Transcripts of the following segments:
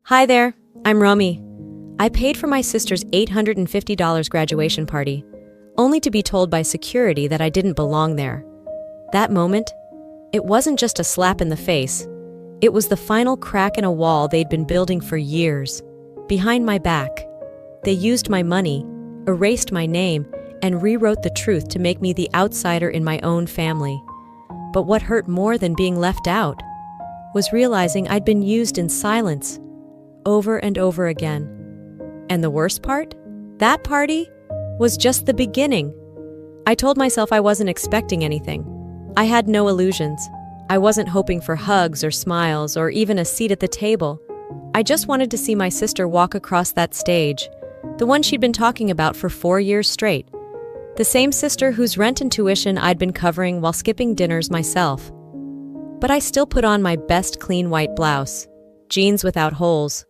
Hi there, I'm Romy. I paid for my sister's $850 graduation party, only to be told by security that I didn't belong there. That moment, it wasn't just a slap in the face. It was the final crack in a wall they'd been building for years. Behind my back, they used my money, erased my name, and rewrote the truth to make me the outsider in my own family. But what hurt more than being left out was realizing I'd been used in silence, over and over again. And the worst part? That party was just the beginning. I told myself I wasn't expecting anything. I had no illusions. I wasn't hoping for hugs or smiles or even a seat at the table. I just wanted to see my sister walk across that stage, the one she'd been talking about for 4 years straight. The same sister whose rent and tuition I'd been covering while skipping dinners myself. But I still put on my best clean white blouse, jeans without holes,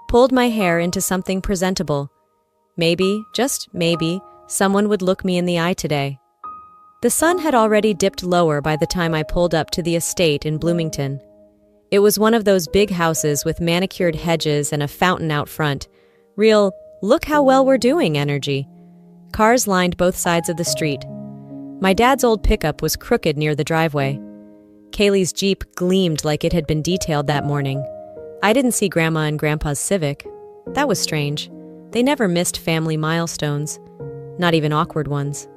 pulled my hair into something presentable. Maybe, just maybe, someone would look me in the eye today. The sun had already dipped lower by the time I pulled up to the estate in Bloomington. It was one of those big houses with manicured hedges and a fountain out front. Real, look how well we're doing energy. Cars lined both sides of the street. My dad's old pickup was crooked near the driveway. Kaylee's Jeep gleamed like it had been detailed that morning. I didn't see Grandma and Grandpa's Civic. That was strange. They never missed family milestones, not even awkward ones.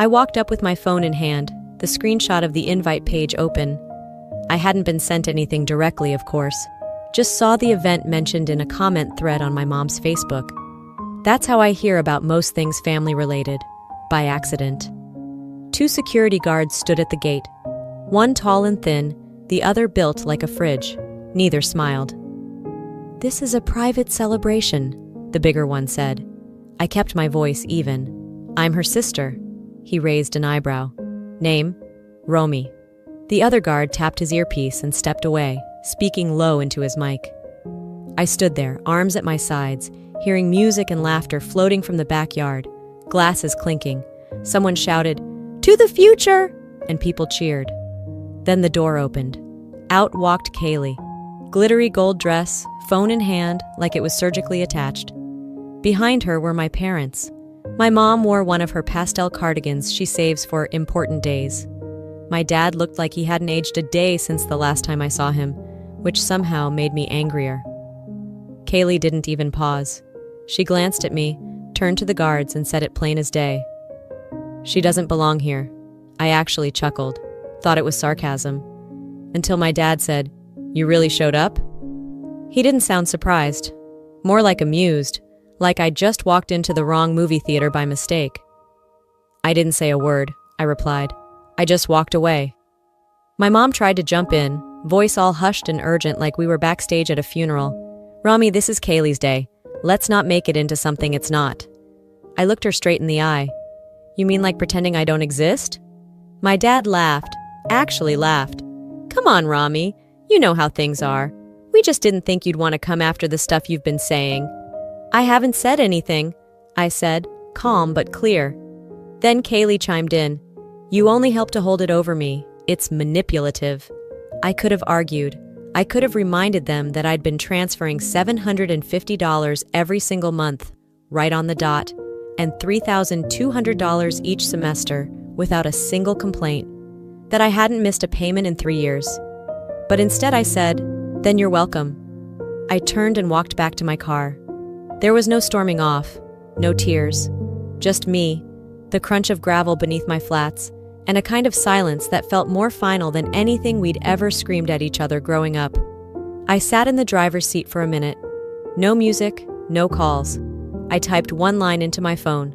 I walked up with my phone in hand, the screenshot of the invite page open. I hadn't been sent anything directly, of course. Just saw the event mentioned in a comment thread on my mom's Facebook. That's how I hear about most things family-related, by accident. 2 security guards stood at the gate. One tall and thin, the other built like a fridge. Neither smiled. "This is a private celebration," the bigger one said. I kept my voice even. "I'm her sister." He raised an eyebrow. "Name? Romy." The other guard tapped his earpiece and stepped away, speaking low into his mic. I stood there, arms at my sides, hearing music and laughter floating from the backyard, glasses clinking. Someone shouted, "To the future!" and people cheered. Then the door opened. Out walked Kaylee. Glittery gold dress, phone in hand, like it was surgically attached. Behind her were my parents. My mom wore one of her pastel cardigans she saves for important days. My dad looked like he hadn't aged a day since the last time I saw him, which somehow made me angrier. Kaylee didn't even pause. She glanced at me, turned to the guards, and said it plain as day. "She doesn't belong here." I actually chuckled, thought it was sarcasm, until my dad said, "You really showed up?" He didn't sound surprised, more like amused, like I'd just walked into the wrong movie theater by mistake. "I didn't say a word," I replied. "I just walked away." My mom tried to jump in, voice all hushed and urgent like we were backstage at a funeral. "Romy, this is Kaylee's day. Let's not make it into something it's not." I looked her straight in the eye. "You mean like pretending I don't exist?" My dad laughed, actually laughed. "Come on, Romy. You know how things are. We just didn't think you'd want to come after the stuff you've been saying." "I haven't said anything," I said, calm but clear. Then Kaylee chimed in. "You only help to hold it over me. It's manipulative." I could have argued. I could have reminded them that I'd been transferring $750 every single month, right on the dot, and $3,200 each semester, without a single complaint. That I hadn't missed a payment in 3 years. But instead I said, "Then you're welcome." I turned and walked back to my car. There was no storming off, no tears, just me, the crunch of gravel beneath my flats, and a kind of silence that felt more final than anything we'd ever screamed at each other growing up. I sat in the driver's seat for a minute. No music, no calls. I typed one line into my phone.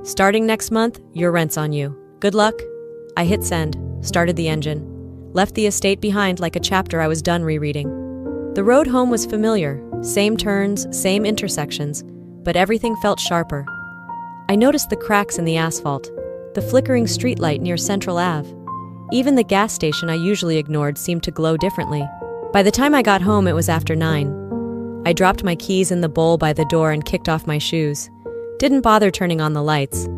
"Starting next month, your rent's on you. Good luck." I hit send, started the engine, left the estate behind like a chapter I was done rereading. The road home was familiar, same turns, same intersections, but everything felt sharper. I noticed the cracks in the asphalt, the flickering streetlight near Central Ave. Even the gas station I usually ignored seemed to glow differently. By the time I got home, it was after 9. I dropped my keys in the bowl by the door and kicked off my shoes. Didn't bother turning on the lights.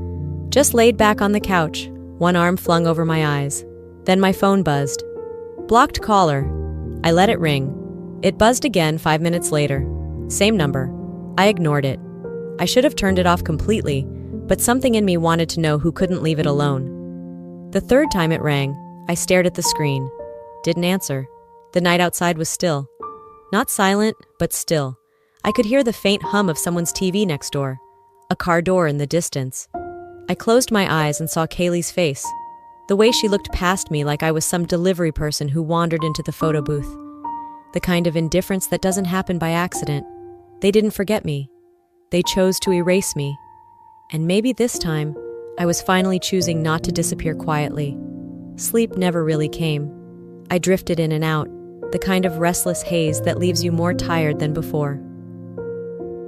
Just laid back on the couch, one arm flung over my eyes. Then my phone buzzed. Blocked caller. I let it ring. It buzzed again 5 minutes later. Same number. I ignored it. I should have turned it off completely, but something in me wanted to know who couldn't leave it alone. The third time it rang, I stared at the screen. Didn't answer. The night outside was still. Not silent, but still. I could hear the faint hum of someone's TV next door. A car door in the distance. I closed my eyes and saw Kaylee's face. The way she looked past me like I was some delivery person who wandered into the photo booth. The kind of indifference that doesn't happen by accident. They didn't forget me. They chose to erase me. And maybe this time, I was finally choosing not to disappear quietly. Sleep never really came. I drifted in and out, the kind of restless haze that leaves you more tired than before.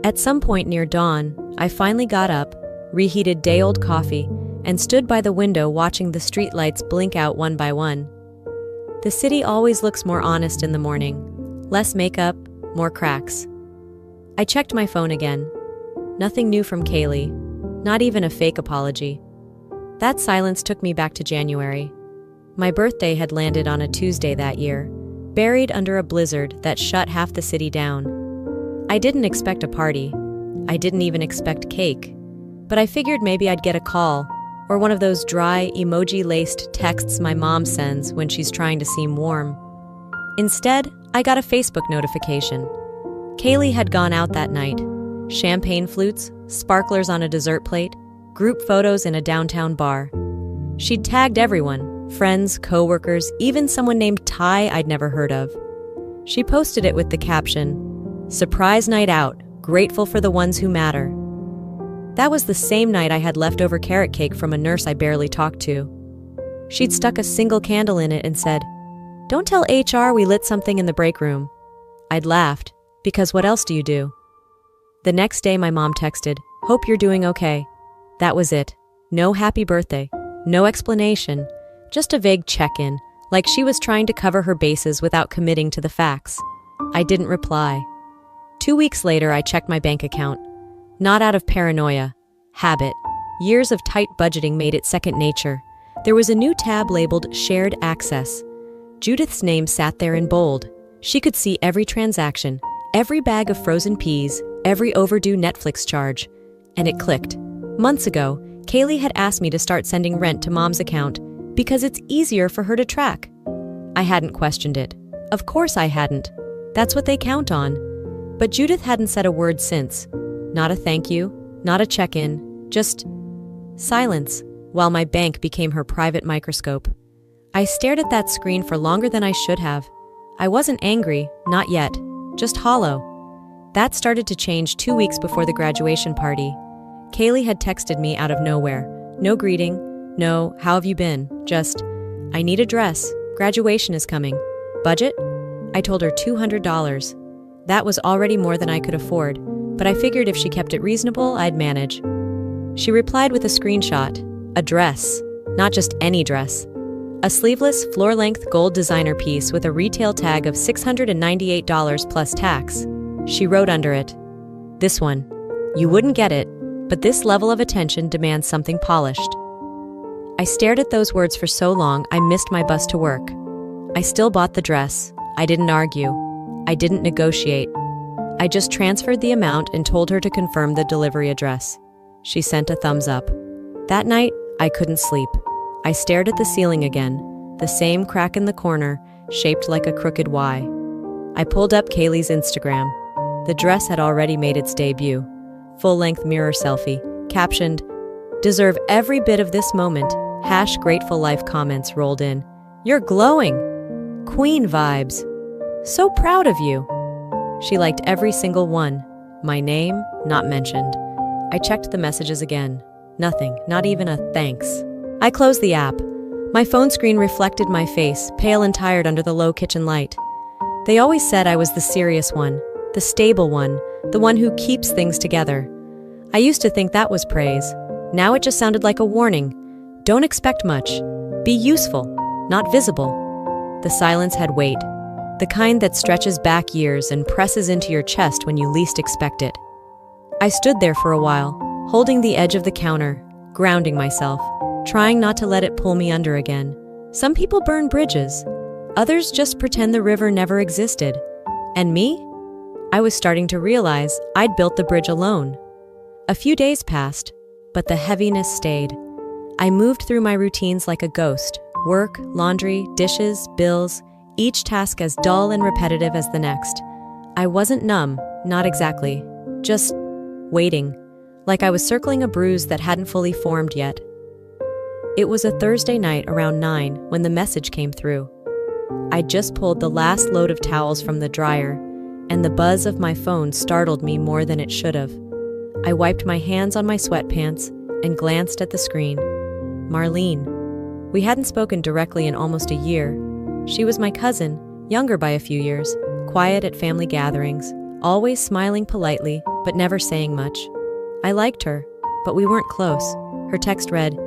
At some point near dawn, I finally got up, reheated day-old coffee, and stood by the window watching the streetlights blink out one by one. The city always looks more honest in the morning. Less makeup, more cracks. I checked my phone again. Nothing new from Kaylee, not even a fake apology. That silence took me back to January. My birthday had landed on a Tuesday that year, buried under a blizzard that shut half the city down. I didn't expect a party. I didn't even expect cake. But I figured maybe I'd get a call, or one of those dry, emoji-laced texts my mom sends when she's trying to seem warm. Instead, I got a Facebook notification. Kaylee had gone out that night. Champagne flutes, sparklers on a dessert plate, group photos in a downtown bar. She'd tagged everyone, friends, coworkers, even someone named Ty I'd never heard of. She posted it with the caption, "Surprise night out, grateful for the ones who matter." That was the same night I had leftover carrot cake from a nurse I barely talked to. She'd stuck a single candle in it and said, "Don't tell HR we lit something in the break room." I'd laughed, because what else do you do? The next day my mom texted, "Hope you're doing okay." That was it. No happy birthday. No explanation. Just a vague check-in, like she was trying to cover her bases without committing to the facts. I didn't reply. 2 weeks later, I checked my bank account. Not out of paranoia. Habit. Years of tight budgeting made it second nature. There was a new tab labeled Shared Access. Judith's name sat there in bold. She could see every transaction, every bag of frozen peas, every overdue Netflix charge. And it clicked. Months ago, Kaylee had asked me to start sending rent to Mom's account because it's easier for her to track. I hadn't questioned it. Of course I hadn't. That's what they count on. But Judith hadn't said a word since. Not a thank you, not a check-in, just silence, while my bank became her private microscope. I stared at that screen for longer than I should have. I wasn't angry, not yet, just hollow. That started to change 2 weeks before the graduation party. Kaylee had texted me out of nowhere. No greeting, no, how have you been? Just, I need a dress, graduation is coming. Budget? I told her $200. That was already more than I could afford, but I figured if she kept it reasonable, I'd manage. She replied with a screenshot. A dress. Not just any dress. A sleeveless, floor-length gold designer piece with a retail tag of $698 plus tax. She wrote under it, "This one. You wouldn't get it, but this level of attention demands something polished." I stared at those words for so long I missed my bus to work. I still bought the dress. I didn't argue. I didn't negotiate. I just transferred the amount and told her to confirm the delivery address. She sent a thumbs up. That night, I couldn't sleep. I stared at the ceiling again, the same crack in the corner, shaped like a crooked Y. I pulled up Kaylee's Instagram. The dress had already made its debut. Full-length mirror selfie, captioned, "Deserve every bit of this moment." #grateful life comments rolled in. "You're glowing." "Queen vibes." "So proud of you." She liked every single one. My name, not mentioned. I checked the messages again. Nothing, not even a thanks. I closed the app. My phone screen reflected my face, pale and tired under the low kitchen light. They always said I was the serious one, the stable one, the one who keeps things together. I used to think that was praise. Now it just sounded like a warning. Don't expect much. Be useful, not visible. The silence had weight, the kind that stretches back years and presses into your chest when you least expect it. I stood there for a while, holding the edge of the counter, grounding myself, trying not to let it pull me under again. Some people burn bridges. Others just pretend the river never existed. And me? I was starting to realize I'd built the bridge alone. A few days passed, but the heaviness stayed. I moved through my routines like a ghost. Work, laundry, dishes, bills, each task as dull and repetitive as the next. I wasn't numb, not exactly. Just waiting, like I was circling a bruise that hadn't fully formed yet. It was a Thursday night around 9 when the message came through. I'd just pulled the last load of towels from the dryer, and the buzz of my phone startled me more than it should have. I wiped my hands on my sweatpants and glanced at the screen. Marlene. We hadn't spoken directly in almost a year. She was my cousin, younger by a few years, quiet at family gatherings, always smiling politely, but never saying much. I liked her, but we weren't close. Her text read,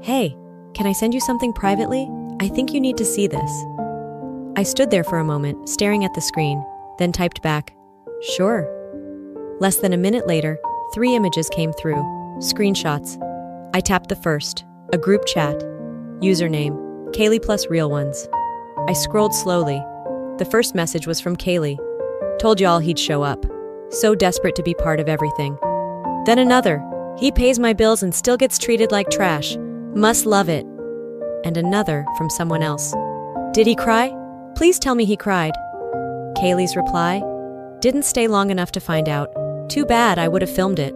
"Hey, can I send you something privately? I think you need to see this." I stood there for a moment, staring at the screen, then typed back, "Sure." Less than a minute later, 3 images came through, screenshots. I tapped the first, a group chat. Username, Kaylee plus real ones. I scrolled slowly. The first message was from Kaylee. "Told y'all he'd show up. So desperate to be part of everything." Then another, "He pays my bills and still gets treated like trash. Must love it." And another from someone else. "Did he cry? Please tell me he cried." Kaylee's reply, "Didn't stay long enough to find out. Too bad, I would have filmed it."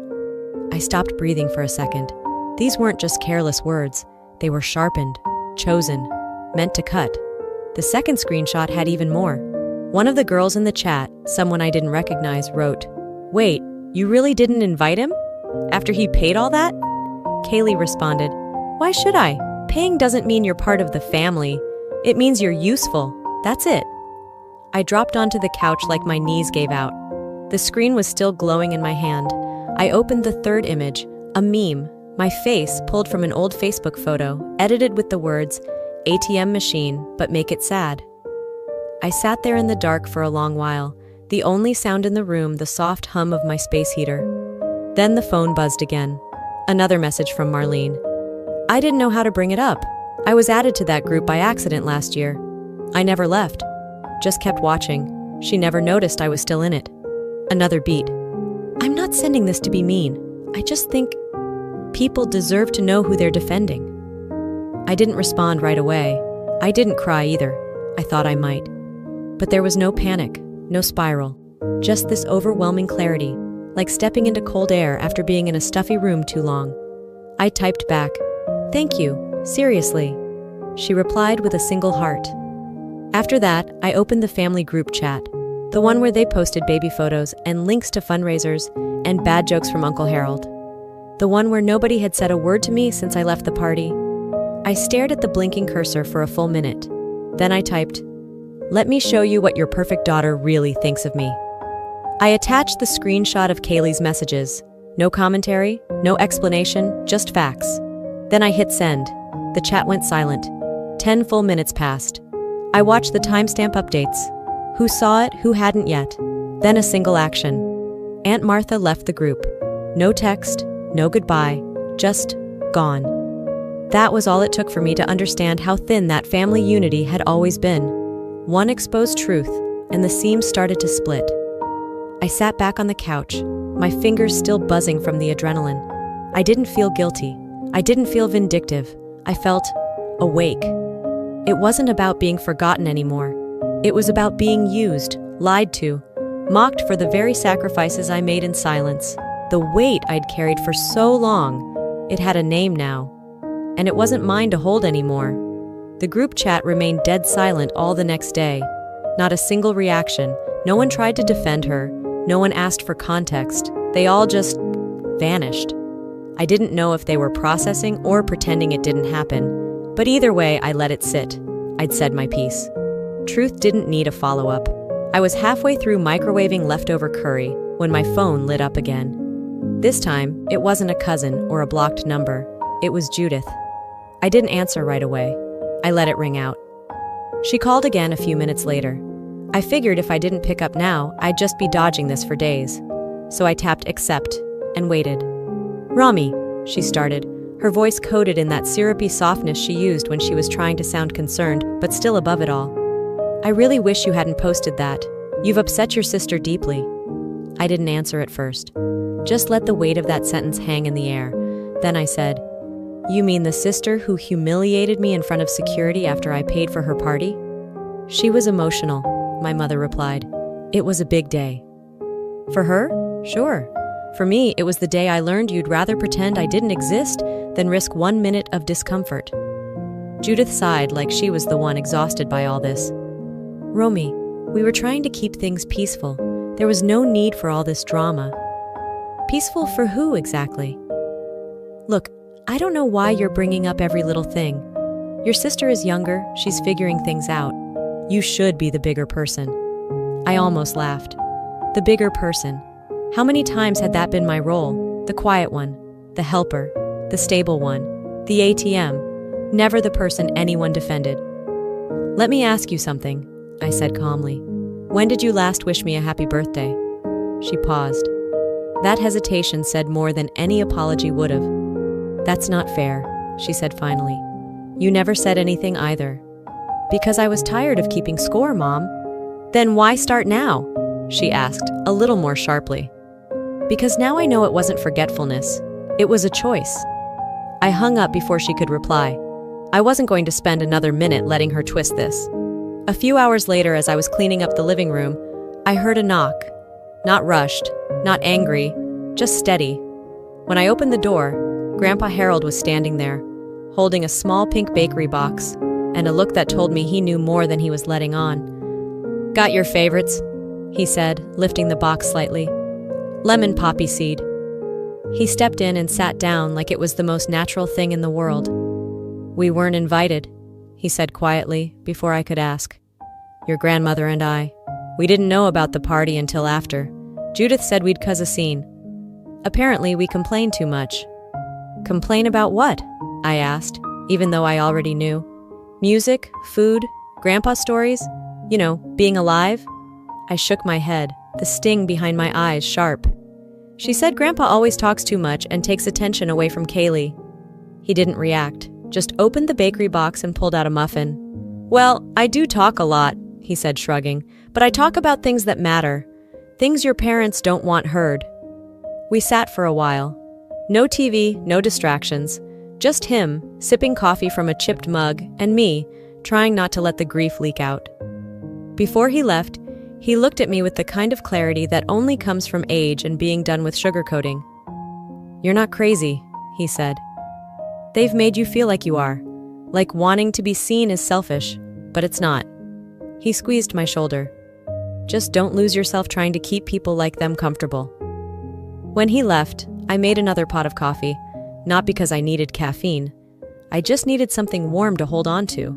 I stopped breathing for a second. These weren't just careless words. They were sharpened, chosen, meant to cut. The second screenshot had even more. One of the girls in the chat, someone I didn't recognize, wrote, "Wait, you really didn't invite him? After he paid all that?" Kaylee responded, "Why should I? Paying doesn't mean you're part of the family. It means you're useful. That's it." I dropped onto the couch like my knees gave out. The screen was still glowing in my hand. I opened the third image, a meme, my face pulled from an old Facebook photo, edited with the words, "ATM machine, but make it sad." I sat there in the dark for a long while, the only sound in the room the soft hum of my space heater. Then the phone buzzed again. Another message from Marlene. "I didn't know how to bring it up. I was added to that group by accident last year. I never left. Just kept watching. She never noticed I was still in it." Another beat. "I'm not sending this to be mean. I just think people deserve to know who they're defending." I didn't respond right away. I didn't cry either. I thought I might. But there was no panic, no spiral. Just this overwhelming clarity, like stepping into cold air after being in a stuffy room too long. I typed back, "Thank you, seriously." She replied with a single heart. After that, I opened the family group chat, the one where they posted baby photos and links to fundraisers and bad jokes from Uncle Harold. The one where nobody had said a word to me since I left the party. I stared at the blinking cursor for a full minute. Then I typed, "Let me show you what your perfect daughter really thinks of me." I attached the screenshot of Kaylee's messages. No commentary, no explanation, just facts. Then I hit send. The chat went silent. 10 full minutes passed. I watched the timestamp updates. Who saw it, who hadn't yet. Then a single action. Aunt Martha left the group. No text, no goodbye, just gone. That was all it took for me to understand how thin that family unity had always been. One exposed truth, and the seams started to split. I sat back on the couch, my fingers still buzzing from the adrenaline. I didn't feel guilty. I didn't feel vindictive. I felt awake. It wasn't about being forgotten anymore. It was about being used, lied to, mocked for the very sacrifices I made in silence. The weight I'd carried for so long, it had a name now. And it wasn't mine to hold anymore. The group chat remained dead silent all the next day. Not a single reaction. No one tried to defend her. No one asked for context. They all just vanished. I didn't know if they were processing or pretending it didn't happen. But either way, I let it sit. I'd said my piece. Truth didn't need a follow-up. I was halfway through microwaving leftover curry when my phone lit up again. This time, it wasn't a cousin or a blocked number. It was Judith. I didn't answer right away. I let it ring out. She called again a few minutes later. I figured if I didn't pick up now, I'd just be dodging this for days. So I tapped accept and waited. "Rami," she started, her voice coated in that syrupy softness she used when she was trying to sound concerned, but still above it all. "I really wish you hadn't posted that. You've upset your sister deeply. I didn't answer at first. Just let the weight of that sentence hang in the air. Then I said, "You mean the sister who humiliated me in front of security after I paid for her party?" "She was emotional," my mother replied. "It was a big day." "For her? Sure. For me, it was the day I learned you'd rather pretend I didn't exist than risk 1 minute of discomfort." Judith sighed like she was the one exhausted by all this. "Romy, we were trying to keep things peaceful. There was no need for all this drama." "Peaceful for who exactly?" "Look, I don't know why you're bringing up every little thing. Your sister is younger, she's figuring things out. You should be the bigger person." I almost laughed. The bigger person. How many times had that been my role? The quiet one, the helper, the stable one, the ATM, never the person anyone defended. "Let me ask you something," I said calmly. "When did you last wish me a happy birthday?" She paused. That hesitation said more than any apology would have. "That's not fair," she said finally. "You never said anything either." "Because I was tired of keeping score, Mom." "Then why start now?" she asked, a little more sharply. "Because now I know it wasn't forgetfulness. It was a choice." I hung up before she could reply. I wasn't going to spend another minute letting her twist this. A few hours later, as I was cleaning up the living room, I heard a knock. Not rushed, not angry, just steady. When I opened the door, Grandpa Harold was standing there, holding a small pink bakery box, and a look that told me he knew more than he was letting on. "Got your favorites?" he said, lifting the box slightly. "Lemon poppy seed." He stepped in and sat down like it was the most natural thing in the world. "We weren't invited," he said quietly, before I could ask. "Your grandmother and I. We didn't know about the party until after. Judith said we'd cause a scene. Apparently, we complained too much." "Complain about what?" I asked, even though I already knew. "Music, food, grandpa stories? You know, being alive?" I shook my head, the sting behind my eyes sharp. "She said Grandpa always talks too much and takes attention away from Kaylee." He didn't react, just opened the bakery box and pulled out a muffin. "Well, I do talk a lot," he said, shrugging, "but I talk about things that matter. Things your parents don't want heard." We sat for a while. No TV, no distractions. Just him, sipping coffee from a chipped mug, and me, trying not to let the grief leak out. Before he left, he looked at me with the kind of clarity that only comes from age and being done with sugarcoating. "You're not crazy," he said. "They've made you feel like you are, like wanting to be seen is selfish, but it's not." He squeezed my shoulder. "Just don't lose yourself trying to keep people like them comfortable." When he left, I made another pot of coffee, not because I needed caffeine. I just needed something warm to hold on to.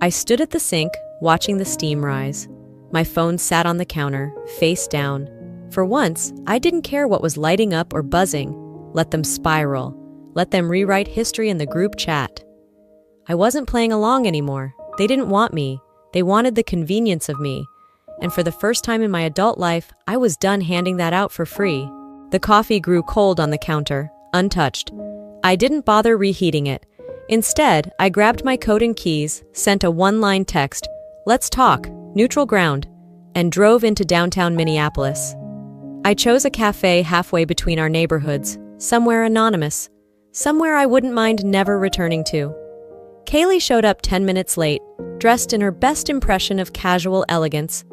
I stood at the sink, watching the steam rise. My phone sat on the counter, face down. For once, I didn't care what was lighting up or buzzing. Let them spiral. Let them rewrite history in the group chat. I wasn't playing along anymore. They didn't want me. They wanted the convenience of me. And for the first time in my adult life, I was done handing that out for free. The coffee grew cold on the counter, untouched. I didn't bother reheating it. Instead, I grabbed my coat and keys, sent a one-line text, "Let's talk, neutral ground," and drove into downtown Minneapolis. I chose a cafe halfway between our neighborhoods, somewhere anonymous, somewhere I wouldn't mind never returning to. Kaylee showed up 10 minutes late, dressed in her best impression of casual elegance.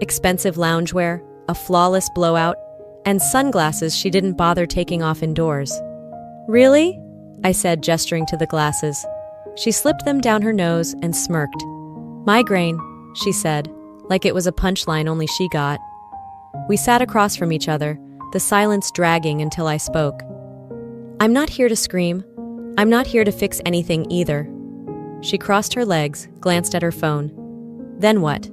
Expensive loungewear, a flawless blowout, and sunglasses she didn't bother taking off indoors. "Really?" I said, gesturing to the glasses. She slipped them down her nose and smirked. "Migraine," she said, like it was a punchline only she got. We sat across from each other, the silence dragging until I spoke. "I'm not here to scream. I'm not here to fix anything either." She crossed her legs, glanced at her phone. "Then what?"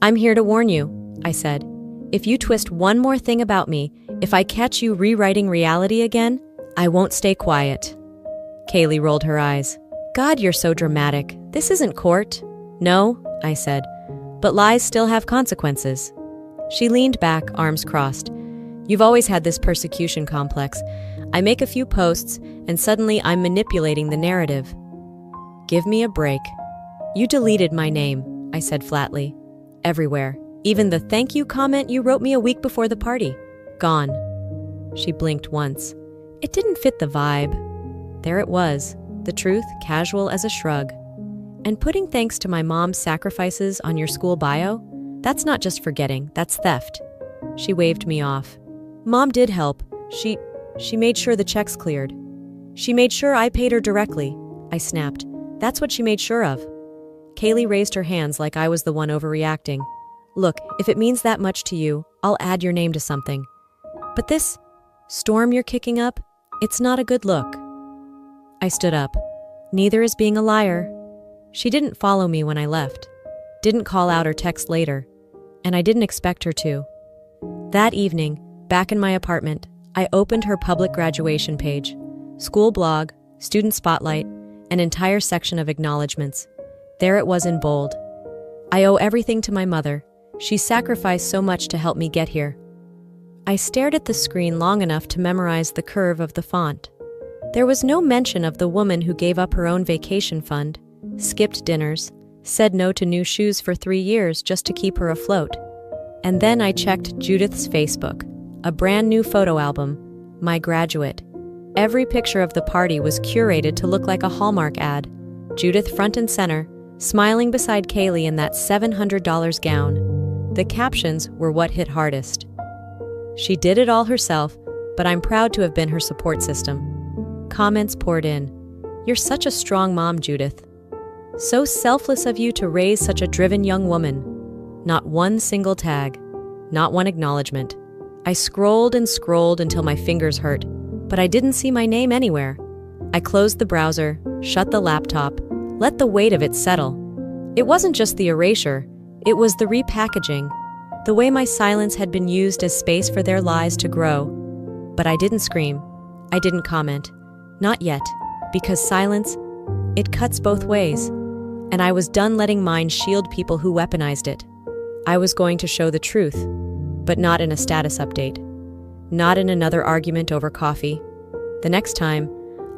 "I'm here to warn you," I said. "If you twist one more thing about me, if I catch you rewriting reality again, I won't stay quiet." Kaylee rolled her eyes. "God, you're so dramatic. This isn't court." "No," I said, "but lies still have consequences." She leaned back, arms crossed. "You've always had this persecution complex. I make a few posts, and suddenly I'm manipulating the narrative." "Give me a break." "You deleted my name," I said flatly. "Everywhere. Even the thank you comment you wrote me a week before the party. Gone. She blinked once. It didn't fit the vibe. There it was, the truth casual as a shrug. And putting thanks to my mom's sacrifices on your school bio? That's not just forgetting, that's theft. She waved me off. Mom did help. She made sure the checks cleared. She made sure I paid her directly. I snapped. That's what she made sure of. Kaylee raised her hands like I was the one overreacting. Look, if it means that much to you, I'll add your name to something. But this storm you're kicking up, it's not a good look. I stood up. Neither is being a liar. She didn't follow me when I left. Didn't call out or text later. And I didn't expect her to. That evening, back in my apartment, I opened her public graduation page. School blog, student spotlight, an entire section of acknowledgments. There it was in bold. I owe everything to my mother. She sacrificed so much to help me get here. I stared at the screen long enough to memorize the curve of the font. There was no mention of the woman who gave up her own vacation fund, skipped dinners, said no to new shoes for 3 years just to keep her afloat. And then I checked Judith's Facebook, a brand new photo album, my graduate. Every picture of the party was curated to look like a Hallmark ad. Judith front and center, smiling beside Kaylee in that $700 gown. The captions were what hit hardest. She did it all herself, but I'm proud to have been her support system. Comments poured in. You're such a strong mom, Judith. So selfless of you to raise such a driven young woman. Not one single tag. Not one acknowledgement. I scrolled and scrolled until my fingers hurt, but I didn't see my name anywhere. I closed the browser, shut the laptop, let the weight of it settle. It wasn't just the erasure, it was the repackaging. The way my silence had been used as space for their lies to grow. But I didn't scream. I didn't comment. Not yet, because silence, it cuts both ways. And I was done letting mine shield people who weaponized it. I was going to show the truth, but not in a status update. Not in another argument over coffee. The next time,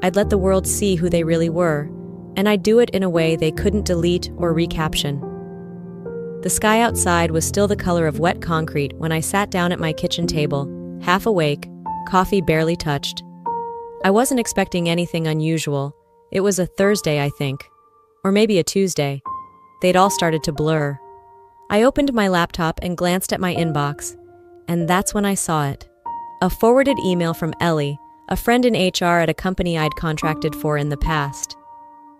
I'd let the world see who they really were, and I'd do it in a way they couldn't delete or recaption. The sky outside was still the color of wet concrete when I sat down at my kitchen table, half awake, coffee barely touched. I wasn't expecting anything unusual. It was a Thursday, I think. Or maybe a Tuesday. They'd all started to blur. I opened my laptop and glanced at my inbox, and that's when I saw it. A forwarded email from Ellie, a friend in HR at a company I'd contracted for in the past.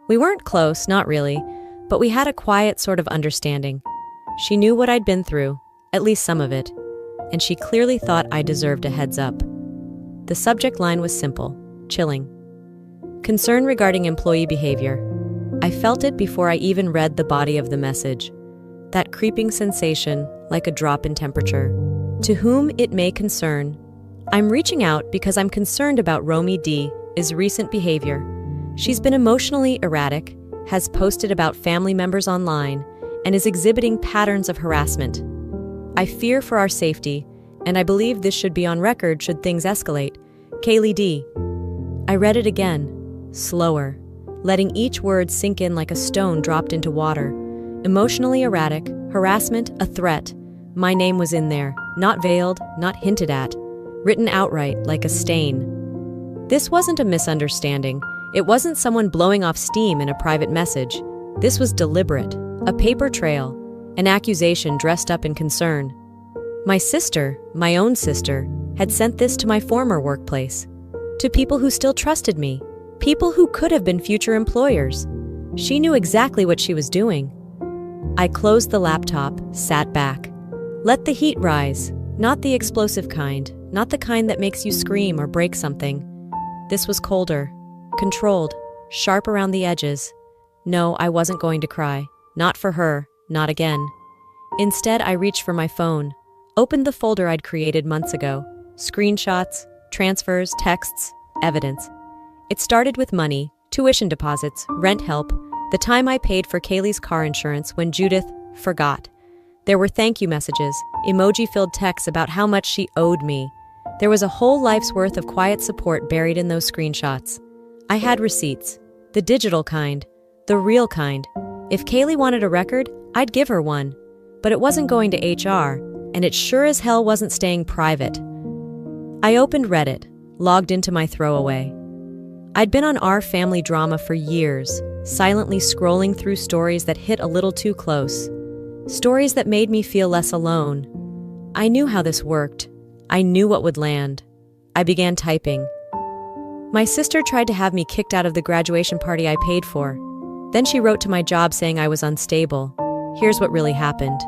We weren't close, not really, but we had a quiet sort of understanding. She knew what I'd been through, at least some of it, and she clearly thought I deserved a heads up. The subject line was simple, chilling. Concern regarding employee behavior. I felt it before I even read the body of the message. That creeping sensation, like a drop in temperature. To whom it may concern. I'm reaching out because I'm concerned about Romy D's recent behavior. She's been emotionally erratic, has posted about family members online, and is exhibiting patterns of harassment. I fear for our safety, and I believe this should be on record should things escalate. Kaylee D. I read it again, slower, letting each word sink in like a stone dropped into water. Emotionally erratic, harassment, a threat. My name was in there, not veiled, not hinted at, written outright like a stain. This wasn't a misunderstanding. It wasn't someone blowing off steam in a private message. This was deliberate, a paper trail, an accusation dressed up in concern. My sister, my own sister, had sent this to my former workplace, to people who still trusted me, people who could have been future employers. She knew exactly what she was doing. I closed the laptop, sat back. Let the heat rise, not the explosive kind, not the kind that makes you scream or break something. This was colder, controlled, sharp around the edges. No, I wasn't going to cry. Not for her, not again. Instead, I reached for my phone, opened the folder I'd created months ago. Screenshots, transfers, texts, evidence. It started with money, tuition deposits, rent help, the time I paid for Kaylee's car insurance when Judith forgot. There were thank you messages, emoji-filled texts about how much she owed me. There was a whole life's worth of quiet support buried in those screenshots. I had receipts, the digital kind, the real kind. If Kaylee wanted a record, I'd give her one. But it wasn't going to HR, and it sure as hell wasn't staying private. I opened Reddit, logged into my throwaway. I'd been on our family drama for years, silently scrolling through stories that hit a little too close. Stories that made me feel less alone. I knew how this worked. I knew what would land. I began typing. My sister tried to have me kicked out of the graduation party I paid for. Then she wrote to my job saying I was unstable. Here's what really happened.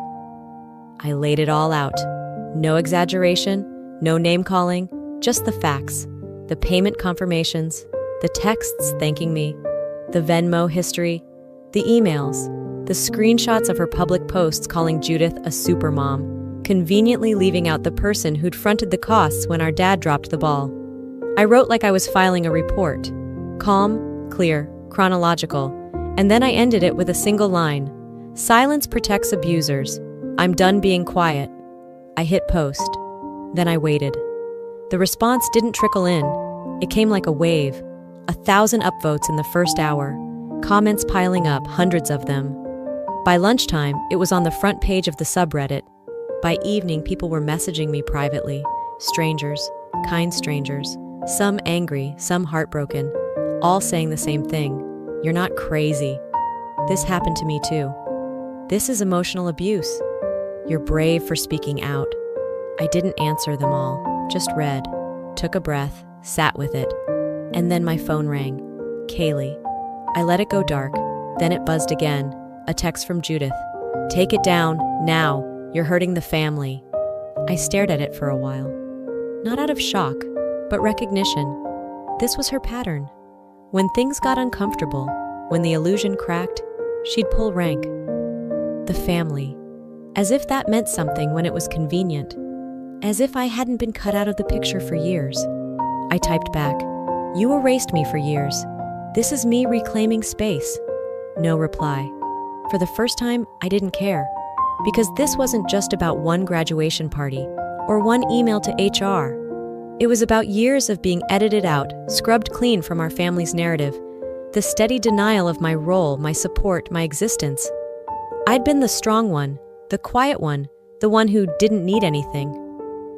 I laid it all out. No exaggeration, no name-calling, just the facts. The payment confirmations, the texts thanking me, the Venmo history, the emails, the screenshots of her public posts calling Judith a supermom, conveniently leaving out the person who'd fronted the costs when our dad dropped the ball. I wrote like I was filing a report. Calm, clear, chronological, and then I ended it with a single line. Silence protects abusers. I'm done being quiet. I hit post. Then I waited. The response didn't trickle in. It came like a wave. 1,000 upvotes in the first hour. Comments piling up, hundreds of them. By lunchtime, it was on the front page of the subreddit. By evening, people were messaging me privately. Strangers, kind strangers. Some angry, some heartbroken. All saying the same thing. You're not crazy. This happened to me too. This is emotional abuse. You're brave for speaking out. I didn't answer them all, just read, took a breath, sat with it. And then my phone rang. Kaylee. I let it go dark. Then it buzzed again. A text from Judith. Take it down, now. You're hurting the family. I stared at it for a while. Not out of shock, but recognition. This was her pattern. When things got uncomfortable, when the illusion cracked, she'd pull rank. The family. As if that meant something when it was convenient. As if I hadn't been cut out of the picture for years. I typed back, you erased me for years. This is me reclaiming space. No reply. For the first time, I didn't care. Because this wasn't just about one graduation party or one email to HR. It was about years of being edited out, scrubbed clean from our family's narrative, the steady denial of my role, my support, my existence. I'd been the strong one, the quiet one, the one who didn't need anything.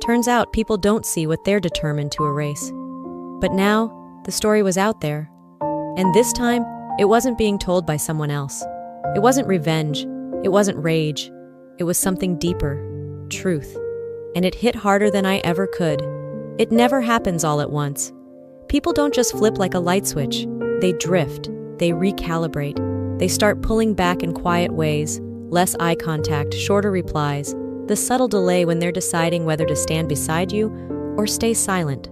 Turns out people don't see what they're determined to erase. But now, the story was out there. And this time, it wasn't being told by someone else. It wasn't revenge. It wasn't rage. It was something deeper, truth. And it hit harder than I ever could. It never happens all at once. People don't just flip like a light switch. They drift. They recalibrate. They start pulling back in quiet ways, less eye contact, shorter replies, the subtle delay when they're deciding whether to stand beside you or stay silent.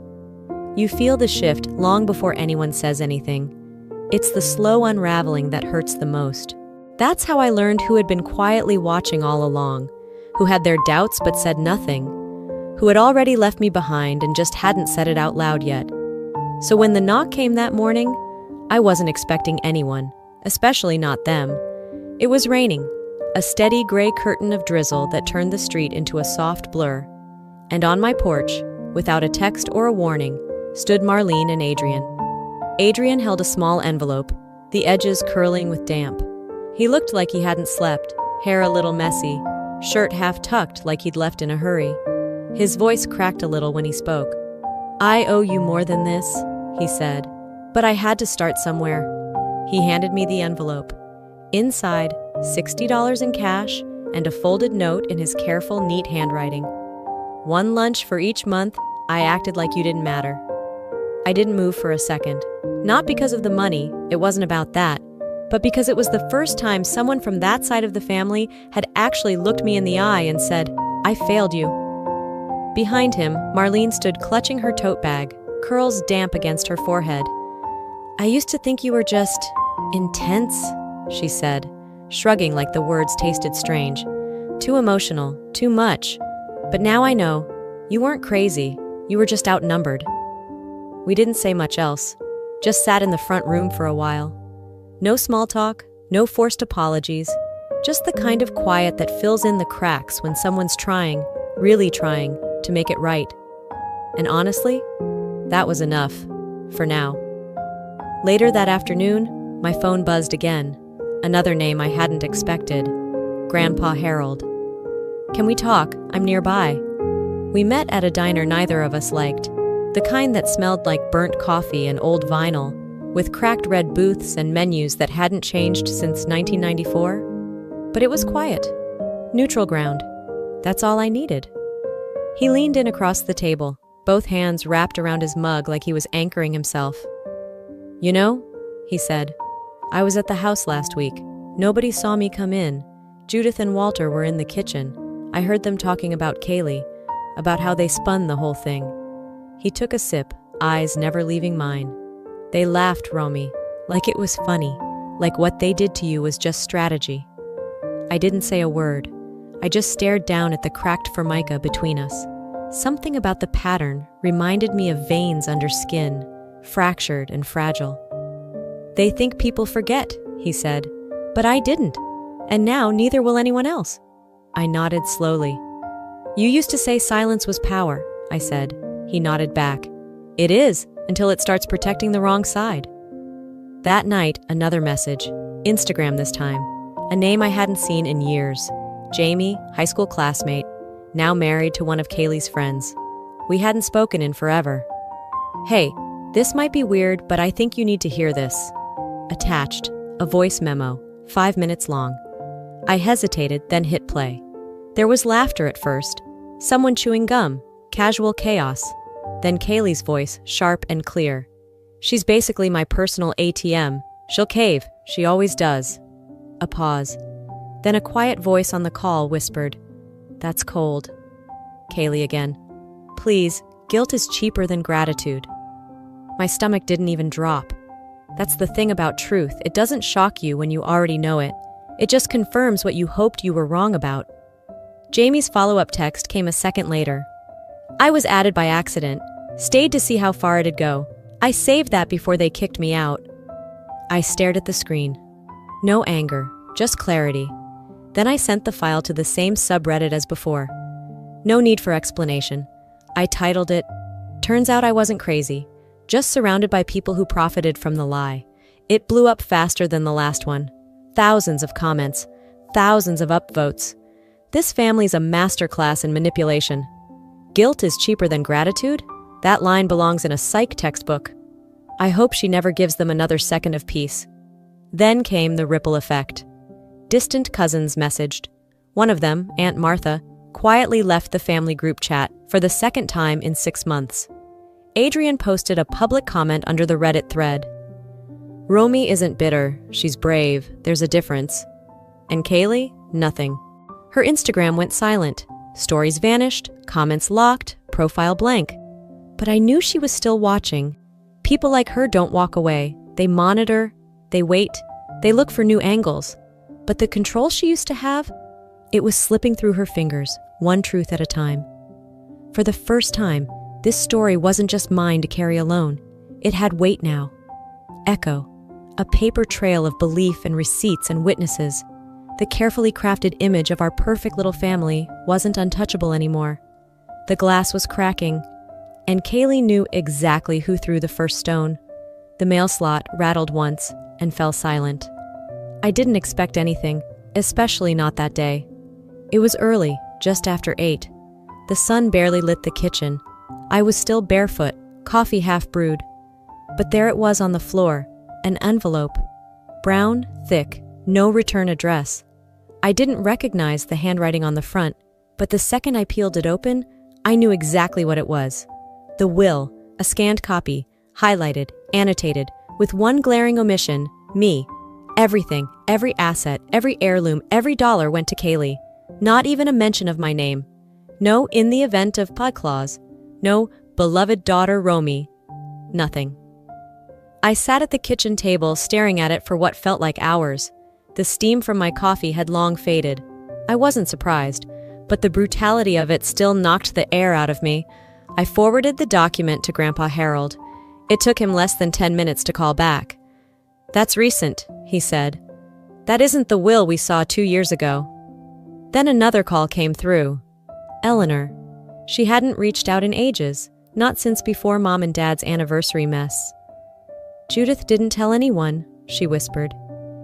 You feel the shift long before anyone says anything. It's the slow unraveling that hurts the most. That's how I learned who had been quietly watching all along, who had their doubts but said nothing, who had already left me behind and just hadn't said it out loud yet. So when the knock came that morning, I wasn't expecting anyone, especially not them. It was raining, a steady gray curtain of drizzle that turned the street into a soft blur. And on my porch, without a text or a warning, stood Marlene and Adrian. Adrian held a small envelope, the edges curling with damp. He looked like he hadn't slept, hair a little messy, shirt half tucked like he'd left in a hurry. His voice cracked a little when he spoke. I owe you more than this, he said, but I had to start somewhere. He handed me the envelope. Inside, $60 in cash and a folded note in his careful, neat handwriting. One lunch for each month. I acted like you didn't matter. I didn't move for a second. Not because of the money, it wasn't about that, but because it was the first time someone from that side of the family had actually looked me in the eye and said, I failed you. Behind him, Marlene stood clutching her tote bag, curls damp against her forehead. I used to think you were just intense, she said, shrugging like the words tasted strange. Too emotional, too much. But now I know, you weren't crazy, you were just outnumbered. We didn't say much else, just sat in the front room for a while. No small talk, no forced apologies, just the kind of quiet that fills in the cracks when someone's trying, really trying, to make it right. And honestly, that was enough, for now. Later that afternoon, my phone buzzed again. Another name I hadn't expected. Grandpa Harold. Can we talk? I'm nearby. We met at a diner neither of us liked, the kind that smelled like burnt coffee and old vinyl, with cracked red booths and menus that hadn't changed since 1994. But it was quiet. Neutral ground. That's all I needed. He leaned in across the table, both hands wrapped around his mug like he was anchoring himself. You know, he said, I was at the house last week. Nobody saw me come in. Judith and Walter were in the kitchen. I heard them talking about Kaylee, about how they spun the whole thing. He took a sip, eyes never leaving mine. They laughed, Romy, like it was funny, like what they did to you was just strategy. I didn't say a word. I just stared down at the cracked formica between us. Something about the pattern reminded me of veins under skin, fractured and fragile. They think people forget, he said, but I didn't, and now neither will anyone else. I nodded slowly. You used to say silence was power, I said. He nodded back. It is, until it starts protecting the wrong side. That night, another message, Instagram this time, a name I hadn't seen in years. Jamie, high school classmate, now married to one of Kaylee's friends. We hadn't spoken in forever. Hey, this might be weird, but I think you need to hear this. Attached, a voice memo, 5 minutes long. I hesitated, then hit play. There was laughter at first, someone chewing gum, casual chaos. Then Kaylee's voice, sharp and clear. She's basically my personal ATM. She'll cave, she always does. A pause. Then a quiet voice on the call whispered, That's cold. Kaylee again. Please, guilt is cheaper than gratitude. My stomach didn't even drop. That's the thing about truth. It doesn't shock you when you already know it. It just confirms what you hoped you were wrong about. Jamie's follow-up text came a second later. I was added by accident. Stayed to see how far it'd go. I saved that before they kicked me out. I stared at the screen. No anger, just clarity. Then I sent the file to the same subreddit as before. No need for explanation. I titled it, Turns out I wasn't crazy, just surrounded by people who profited from the lie. It blew up faster than the last one. Thousands of comments, thousands of upvotes. This family's a masterclass in manipulation. Guilt is cheaper than gratitude? That line belongs in a psych textbook. I hope she never gives them another second of peace. Then came the ripple effect. Distant cousins messaged. One of them, Aunt Martha, quietly left the family group chat for the second time in 6 months. Adrian posted a public comment under the Reddit thread. Romy isn't bitter, she's brave, there's a difference. And Kaylee? Nothing. Her Instagram went silent. Stories vanished, comments locked, profile blank. But I knew she was still watching. People like her don't walk away. They monitor, they wait, they look for new angles. But the control she used to have, it was slipping through her fingers, one truth at a time. For the first time, this story wasn't just mine to carry alone. It had weight now. Echo, a paper trail of belief and receipts and witnesses. The carefully crafted image of our perfect little family wasn't untouchable anymore. The glass was cracking, and Kaylee knew exactly who threw the first stone. The mail slot rattled once and fell silent. I didn't expect anything, especially not that day. It was early, just after 8. The sun barely lit the kitchen. I was still barefoot, coffee half brewed. But there it was on the floor, an envelope. Brown, thick, no return address. I didn't recognize the handwriting on the front, but the second I peeled it open, I knew exactly what it was. The will, a scanned copy, highlighted, annotated, with one glaring omission, me. Everything, every asset, every heirloom, every dollar went to Kaylee. Not even a mention of my name. No in the event of pod clause. No beloved daughter Romy. Nothing. I sat at the kitchen table staring at it for what felt like hours. The steam from my coffee had long faded. I wasn't surprised, but the brutality of it still knocked the air out of me. I forwarded the document to Grandpa Harold. It took him less than 10 minutes to call back. That's recent, he said. That isn't the will we saw 2 years ago. Then another call came through. Eleanor. She hadn't reached out in ages, not since before Mom and Dad's anniversary mess. Judith didn't tell anyone, she whispered.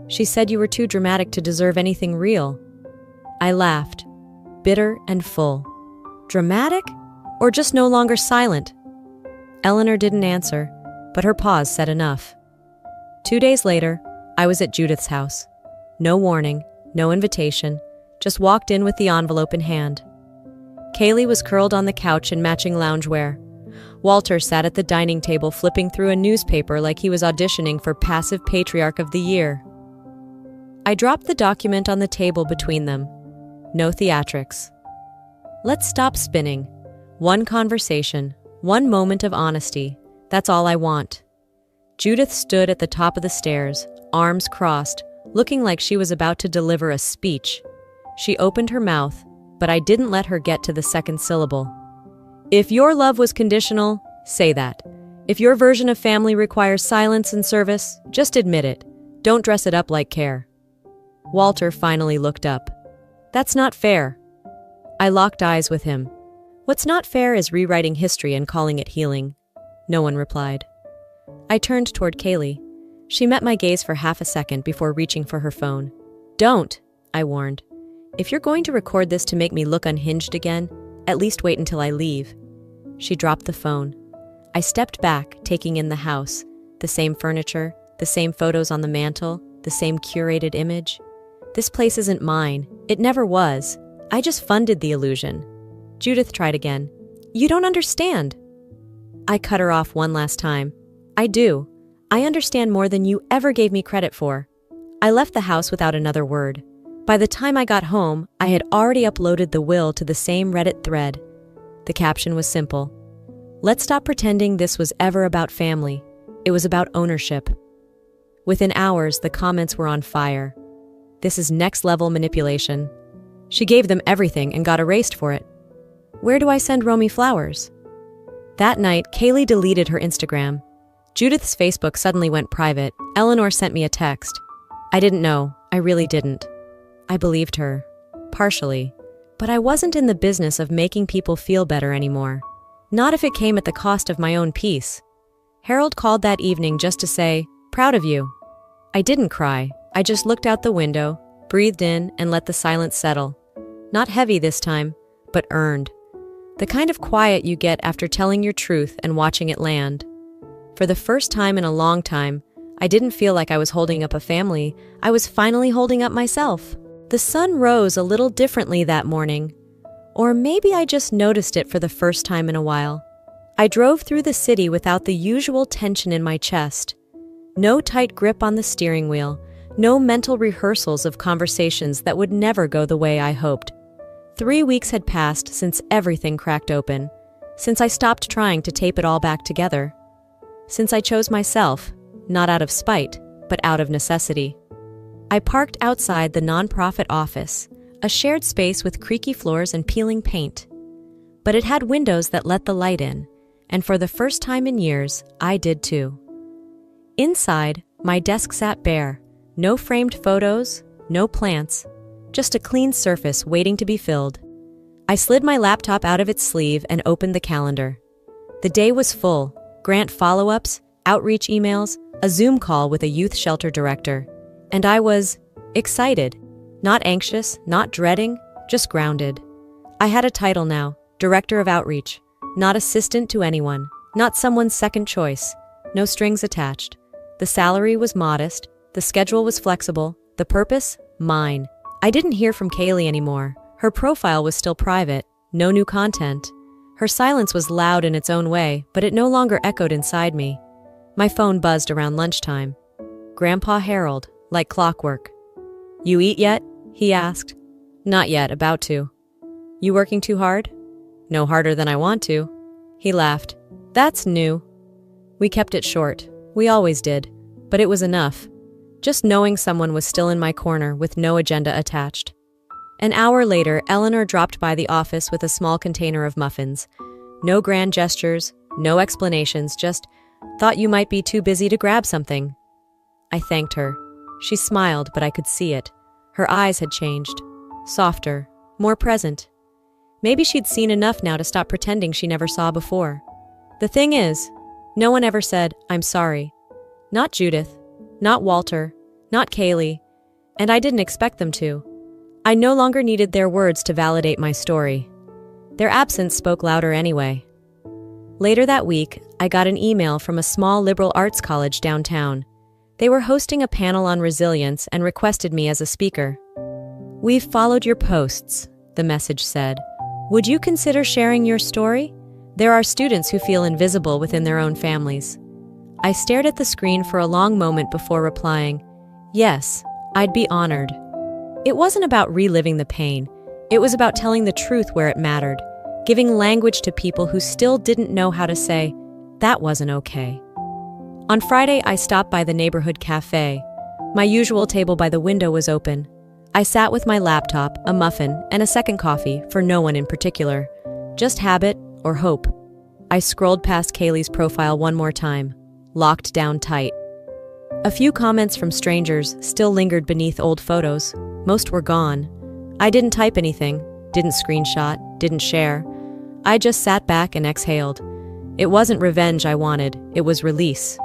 She said you were too dramatic to deserve anything real. I laughed. bitter and full. Dramatic? Or just no longer silent? Eleanor didn't answer, but her pause said enough. 2 days later, I was at Judith's house. No warning, no invitation, just walked in with the envelope in hand. Kaylee was curled on the couch in matching loungewear. Walter sat at the dining table flipping through a newspaper like he was auditioning for Passive Patriarch of the Year. I dropped the document on the table between them. No theatrics. Let's stop spinning. One conversation, one moment of honesty. That's all I want. Judith stood at the top of the stairs, arms crossed, looking like she was about to deliver a speech. She opened her mouth, but I didn't let her get to the second syllable. If your love was conditional, say that. If your version of family requires silence and service, just admit it. Don't dress it up like care. Walter finally looked up. That's not fair. I locked eyes with him. What's not fair is rewriting history and calling it healing. No one replied. I turned toward Kaylee. She met my gaze for half a second before reaching for her phone. Don't, I warned. If you're going to record this to make me look unhinged again, at least wait until I leave. She dropped the phone. I stepped back, taking in the house. The same furniture, the same photos on the mantle, the same curated image. This place isn't mine. It never was. I just funded the illusion. Judith tried again. You don't understand. I cut her off one last time. I do. I understand more than you ever gave me credit for. I left the house without another word. By the time I got home, I had already uploaded the will to the same Reddit thread. The caption was simple. Let's stop pretending this was ever about family. It was about ownership. Within hours, the comments were on fire. This is next-level manipulation. She gave them everything and got erased for it. Where do I send Romy flowers? That night, Kaylee deleted her Instagram. Judith's Facebook suddenly went private. Eleanor sent me a text. I didn't know. I really didn't. I believed her. Partially. But I wasn't in the business of making people feel better anymore. Not if it came at the cost of my own peace. Harold called that evening just to say, proud of you. I didn't cry. I just looked out the window, breathed in, and let the silence settle. Not heavy this time, but earned. The kind of quiet you get after telling your truth and watching it land. For the first time in a long time, I didn't feel like I was holding up a family. I was finally holding up myself. The sun rose a little differently that morning. Or maybe I just noticed it for the first time in a while. I drove through the city without the usual tension in my chest. No tight grip on the steering wheel. No mental rehearsals of conversations that would never go the way I hoped. 3 weeks had passed since everything cracked open. Since I stopped trying to tape it all back together. Since I chose myself, not out of spite, but out of necessity. I parked outside the nonprofit office, a shared space with creaky floors and peeling paint. But it had windows that let the light in, and for the first time in years, I did too. Inside, my desk sat bare. No framed photos, no plants, just a clean surface waiting to be filled. I slid my laptop out of its sleeve and opened the calendar. The day was full, grant follow-ups, outreach emails, a Zoom call with a youth shelter director. And I was excited, not anxious, not dreading, just grounded. I had a title now, Director of Outreach, not assistant to anyone, not someone's second choice, no strings attached. The salary was modest. The schedule was flexible. The purpose? Mine. I didn't hear from Kaylee anymore. Her profile was still private. No new content. Her silence was loud in its own way, but it no longer echoed inside me. My phone buzzed around lunchtime. Grandpa Harold, like clockwork. You eat yet? He asked. Not yet, about to. You working too hard? No harder than I want to. He laughed. That's new. We kept it short. We always did. But it was enough. Just knowing someone was still in my corner with no agenda attached. An hour later, Eleanor dropped by the office with a small container of muffins. No grand gestures, no explanations, just thought you might be too busy to grab something. I thanked her. She smiled, but I could see it. Her eyes had changed. Softer, more present. Maybe she'd seen enough now to stop pretending she never saw before. The thing is, no one ever said, I'm sorry. Not Judith. Not Walter, not Kaylee, and I didn't expect them to. I no longer needed their words to validate my story. Their absence spoke louder anyway. Later that week, I got an email from a small liberal arts college downtown. They were hosting a panel on resilience and requested me as a speaker. "We've followed your posts," the message said. "Would you consider sharing your story? There are students who feel invisible within their own families." I stared at the screen for a long moment before replying, "Yes, I'd be honored." It wasn't about reliving the pain. It was about telling the truth where it mattered, giving language to people who still didn't know how to say, "That wasn't okay." On Friday, I stopped by the neighborhood cafe. My usual table by the window was open. I sat with my laptop, a muffin, and a second coffee for no one in particular. Just habit or hope. I scrolled past Kaylee's profile one more time, locked down tight. A few comments from strangers still lingered beneath old photos. Most were gone. I didn't type anything, didn't screenshot, didn't share. I just sat back and exhaled. It wasn't revenge I wanted, it was release.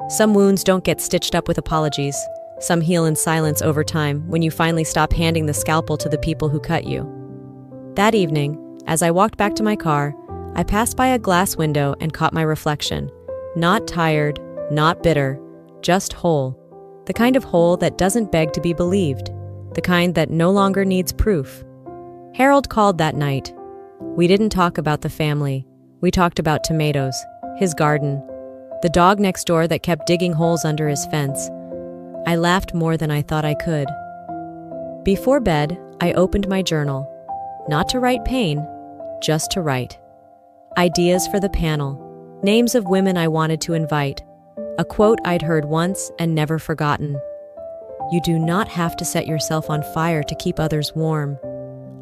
Some wounds don't get stitched up with apologies. Some heal in silence over time when you finally stop handing the scalpel to the people who cut you. That evening, as I walked back to my car, I passed by a glass window and caught my reflection. Not tired, not bitter, just whole. The kind of whole that doesn't beg to be believed. The kind that no longer needs proof. Harold called that night. We didn't talk about the family. We talked about tomatoes, his garden, the dog next door that kept digging holes under his fence. I laughed more than I thought I could. Before bed, I opened my journal. Not to write pain, just to write. Ideas for the panel. Names of women I wanted to invite. A quote I'd heard once and never forgotten. "You do not have to set yourself on fire to keep others warm."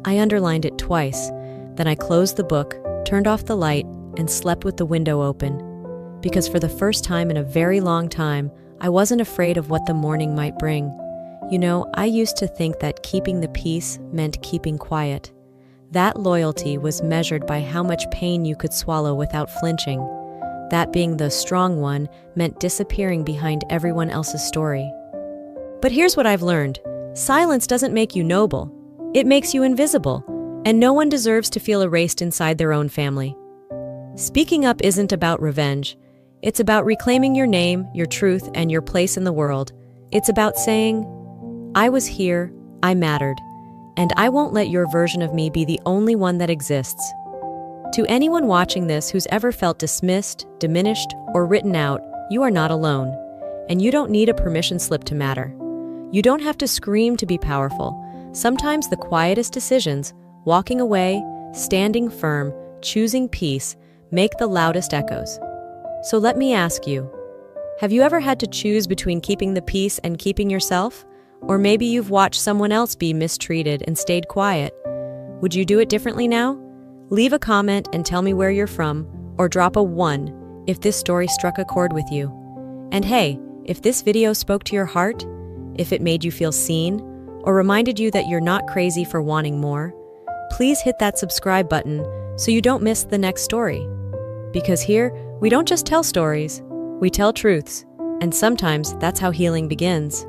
I underlined it twice. Then I closed the book, turned off the light, and slept with the window open. Because for the first time in a very long time, I wasn't afraid of what the morning might bring. You know, I used to think that keeping the peace meant keeping quiet. That loyalty was measured by how much pain you could swallow without flinching. That being the strong one meant disappearing behind everyone else's story. But here's what I've learned. Silence doesn't make you noble. It makes you invisible, and no one deserves to feel erased inside their own family. Speaking up isn't about revenge. It's about reclaiming your name, your truth, and your place in the world. It's about saying, "I was here, I mattered, and I won't let your version of me be the only one that exists." To anyone watching this who's ever felt dismissed, diminished, or written out, you are not alone. And you don't need a permission slip to matter. You don't have to scream to be powerful. Sometimes the quietest decisions, walking away, standing firm, choosing peace, make the loudest echoes. So let me ask you, have you ever had to choose between keeping the peace and keeping yourself? Or maybe you've watched someone else be mistreated and stayed quiet. Would you do it differently now? Leave a comment and tell me where you're from, or drop a 1 if this story struck a chord with you. And hey, if this video spoke to your heart, if it made you feel seen, or reminded you that you're not crazy for wanting more, please hit that subscribe button so you don't miss the next story. Because here, we don't just tell stories, we tell truths, and sometimes that's how healing begins.